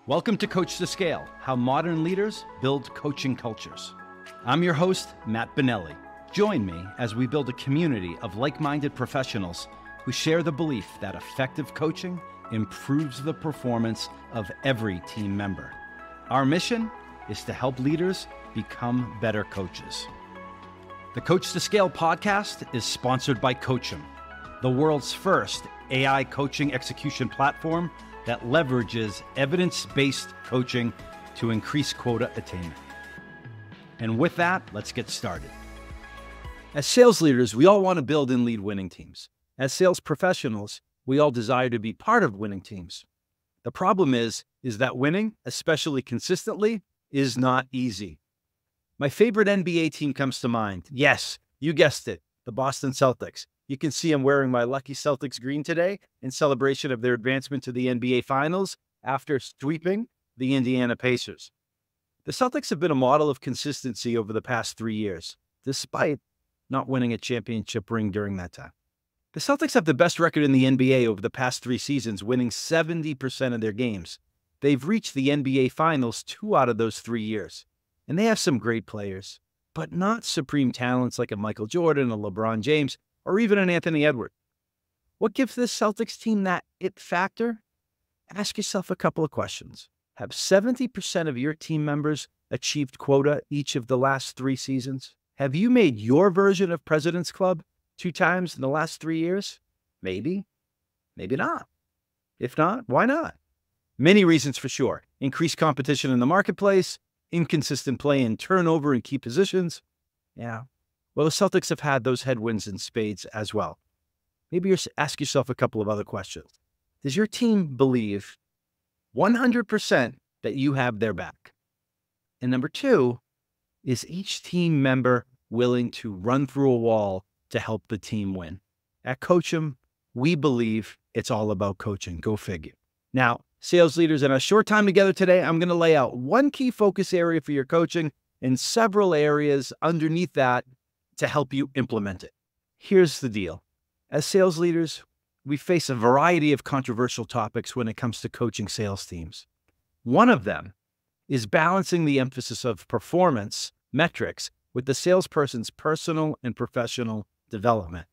Welcome to Coach2Scale, how modern leaders build coaching cultures. I'm your host, Matt Benelli. Join me as we build a community of like-minded professionals who share the belief that effective coaching improves the performance of every team member. Our mission is to help leaders become better coaches. The Coach2Scale podcast is sponsored by Coachum, the world's first AI coaching execution platform that leverages evidence-based coaching to increase quota attainment. And with that, let's get started. As sales leaders, we all want to build and lead winning teams. As sales professionals, we all desire to be part of winning teams. The problem is that winning, especially consistently, is not easy. My favorite NBA team comes to mind. Yes, you guessed it, the Boston Celtics. You can see I'm wearing my lucky Celtics green today in celebration of their advancement to the NBA Finals after sweeping the Indiana Pacers. The Celtics have been a model of consistency over the past 3 years, despite not winning a championship ring during that time. The Celtics have the best record in the NBA over the past 3 seasons, winning 70% of their games. They've reached the NBA Finals 2 out of those 3 years. And they have some great players, but not supreme talents like a Michael Jordan, a LeBron James, or even an Anthony Edwards. What gives this Celtics team that it factor? Ask yourself a couple of questions. Have 70% of your team members achieved quota each of the last 3 seasons? Have you made your version of President's Club 2 times in the last 3 years? Maybe, maybe not. If not, why not? Many reasons for sure. Increased competition in the marketplace, inconsistent play and turnover in key positions. Yeah. Well, the Celtics have had those headwinds in spades as well. Maybe you ask yourself a couple of other questions. Does your team believe 100% that you have their back? And number 2, is each team member willing to run through a wall to help the team win? At Coachum, we believe it's all about coaching. Go figure. Now, sales leaders, in a short time together today, I'm going to lay out one key focus area for your coaching and several areas underneath that to help you implement it. Here's the deal. As sales leaders, we face a variety of controversial topics when it comes to coaching sales teams. One of them is balancing the emphasis of performance metrics with the salesperson's personal and professional development.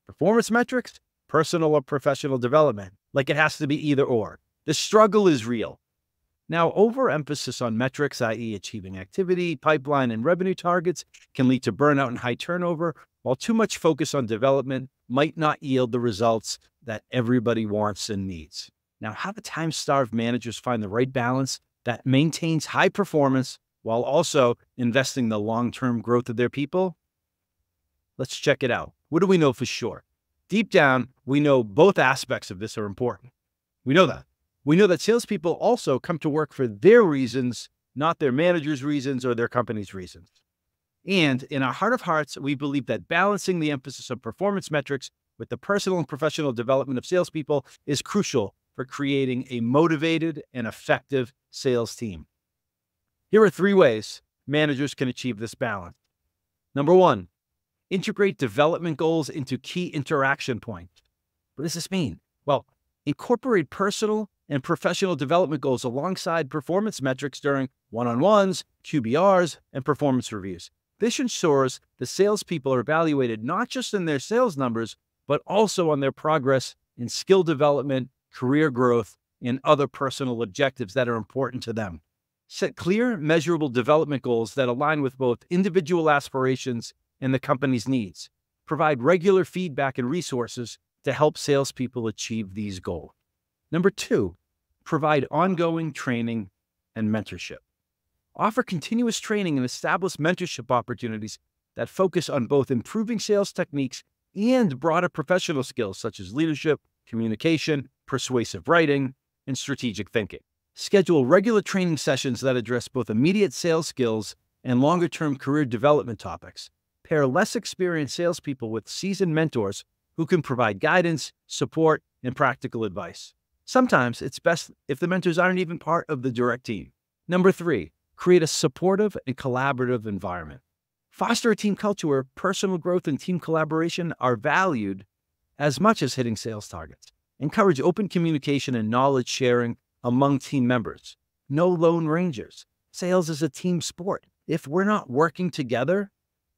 Performance metrics, personal or professional development, like it has to be either or. The struggle is real. Now, overemphasis on metrics, i.e. achieving activity, pipeline, and revenue targets, can lead to burnout and high turnover, while too much focus on development might not yield the results that everybody wants and needs. Now, how do time-starved managers find the right balance that maintains high performance while also investing the long-term growth of their people? Let's check it out. What do we know for sure? Deep down, we know both aspects of this are important. We know that. We know that salespeople also come to work for their reasons, not their manager's reasons or their company's reasons. And in our heart of hearts, we believe that balancing the emphasis of performance metrics with the personal and professional development of salespeople is crucial for creating a motivated and effective sales team. Here are 3 ways managers can achieve this balance. Number 1, integrate development goals into key interaction points. What does this mean? Well, incorporate personal and professional development goals alongside performance metrics during one-on-ones, QBRs, and performance reviews. This ensures the salespeople are evaluated not just in their sales numbers, but also on their progress in skill development, career growth, and other personal objectives that are important to them. Set clear, measurable development goals that align with both individual aspirations and the company's needs. Provide regular feedback and resources to help salespeople achieve these goals. Number 2, provide ongoing training and mentorship. Offer continuous training and establish mentorship opportunities that focus on both improving sales techniques and broader professional skills such as leadership, communication, persuasive writing, and strategic thinking. Schedule regular training sessions that address both immediate sales skills and longer-term career development topics. Pair less experienced salespeople with seasoned mentors who can provide guidance, support, and practical advice. Sometimes it's best if the mentors aren't even part of the direct team. Number 3, create a supportive and collaborative environment. Foster a team culture where personal growth and team collaboration are valued as much as hitting sales targets. Encourage open communication and knowledge sharing among team members. no lone rangers. Sales is a team sport. If we're not working together,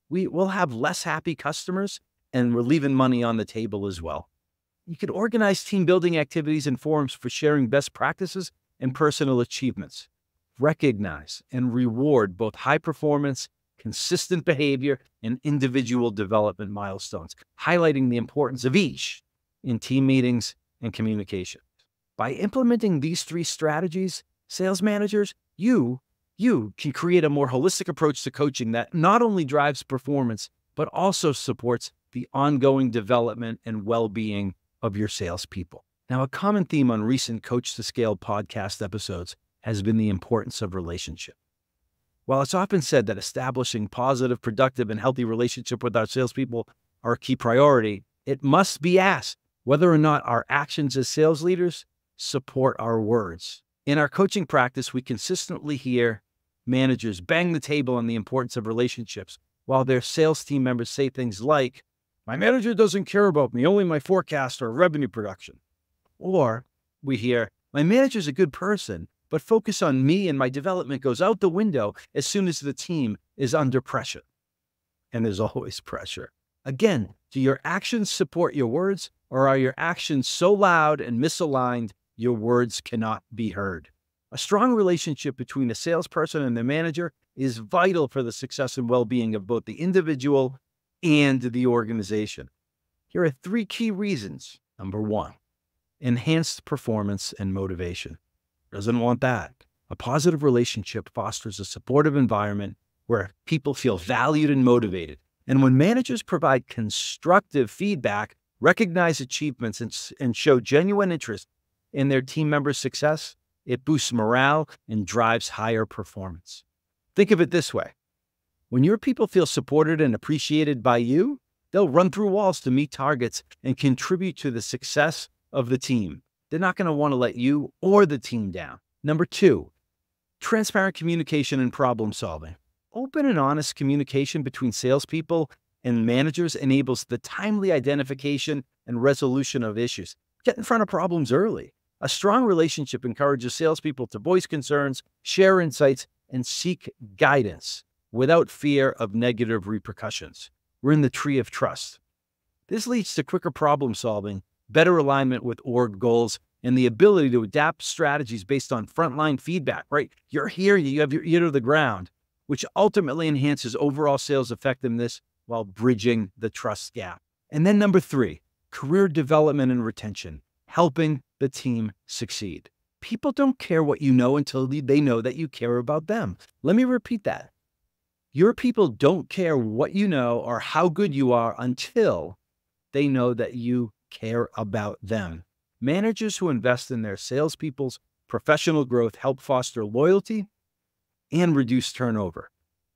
we will have less happy customers, and we're leaving money on the table as well. You could organize team building activities and forums for sharing best practices and personal achievements. Recognize and reward both high performance, consistent behavior, and individual development milestones, highlighting the importance of each in team meetings and communication. By implementing these 3 strategies, sales managers, you can create a more holistic approach to coaching that not only drives performance, but also supports the ongoing development and well-being of your salespeople. Now, a common theme on recent Coach2Scale podcast episodes has been the importance of relationship. While it's often said that establishing positive, productive, and healthy relationship with our salespeople are a key priority, it must be asked whether or not our actions as sales leaders support our words. In our coaching practice, we consistently hear managers bang the table on the importance of relationships, while their sales team members say things like, "My manager doesn't care about me, only my forecast or revenue production." Or we hear, "My manager's a good person, but focus on me and my development goes out the window as soon as the team is under pressure." And there's always pressure. Again, do your actions support your words, or are your actions so loud and misaligned your words cannot be heard? A strong relationship between a salesperson and their manager is vital for the success and well-being of both the individual and the organization. Here are 3 key reasons. Number 1, enhanced performance and motivation. Doesn't want that. A positive relationship fosters a supportive environment where people feel valued and motivated. And when managers provide constructive feedback, recognize achievements, and show genuine interest in their team members' success, it boosts morale and drives higher performance. Think of it this way. When your people feel supported and appreciated by you, they'll run through walls to meet targets and contribute to the success of the team. They're not going to want to let you or the team down. Number 2, transparent communication and problem solving. Open and honest communication between salespeople and managers enables the timely identification and resolution of issues. Get in front of problems early. A strong relationship encourages salespeople to voice concerns, share insights, and seek guidance without fear of negative repercussions. We're in the tree of trust. This leads to quicker problem solving, better alignment with org goals, and the ability to adapt strategies based on frontline feedback, right? You're here, you have your ear to the ground, which ultimately enhances overall sales effectiveness while bridging the trust gap. And then number 3, career development and retention, helping the team succeed. People don't care what you know until they know that you care about them. Let me repeat that. Your people don't care what you know or how good you are until they know that you care about them. Managers who invest in their salespeople's professional growth help foster loyalty and reduce turnover.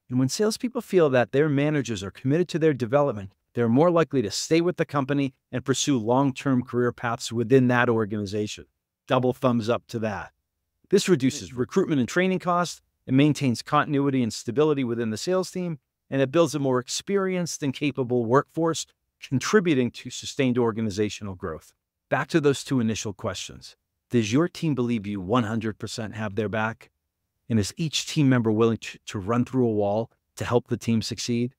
And when salespeople feel that their managers are committed to their development, they're more likely to stay with the company and pursue long-term career paths within that organization. Double thumbs up to that. This reduces recruitment and training costs. It maintains continuity and stability within the sales team, and it builds a more experienced and capable workforce, contributing to sustained organizational growth. Back to those 2 initial questions. Does your team believe you 100% have their back? And is each team member willing to run through a wall to help the team succeed?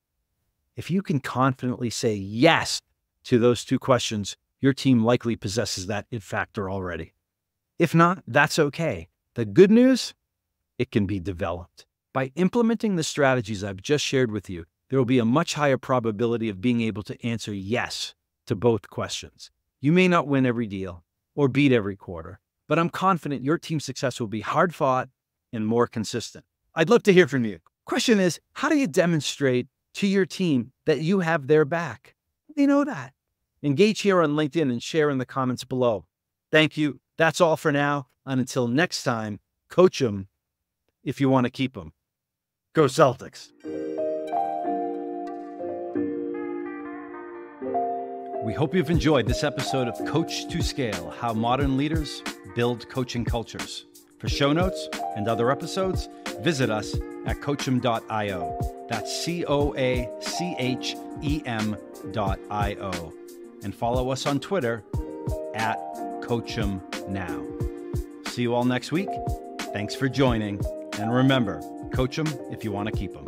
If you can confidently say yes to those 2 questions, your team likely possesses that it factor already. If not, that's okay. The good news, it can be developed. By implementing the strategies I've just shared with you, there will be a much higher probability of being able to answer yes to both questions. You may not win every deal or beat every quarter, but I'm confident your team's success will be hard-fought and more consistent. I'd love to hear from you. Question is, how do you demonstrate to your team that you have their back? They know that. Engage here on LinkedIn and share in the comments below. Thank you. That's all for now. And until next time, coach them if you want to keep them. Go Celtics. We hope you've enjoyed this episode of Coach2Scale, How Modern Leaders Build Coaching Cultures. For show notes and other episodes, visit us at coachem.io. That's COACHEM.io. And follow us on Twitter at CoachemNow. See you all next week, Thanks for joining. And remember, coach them if you want to keep them.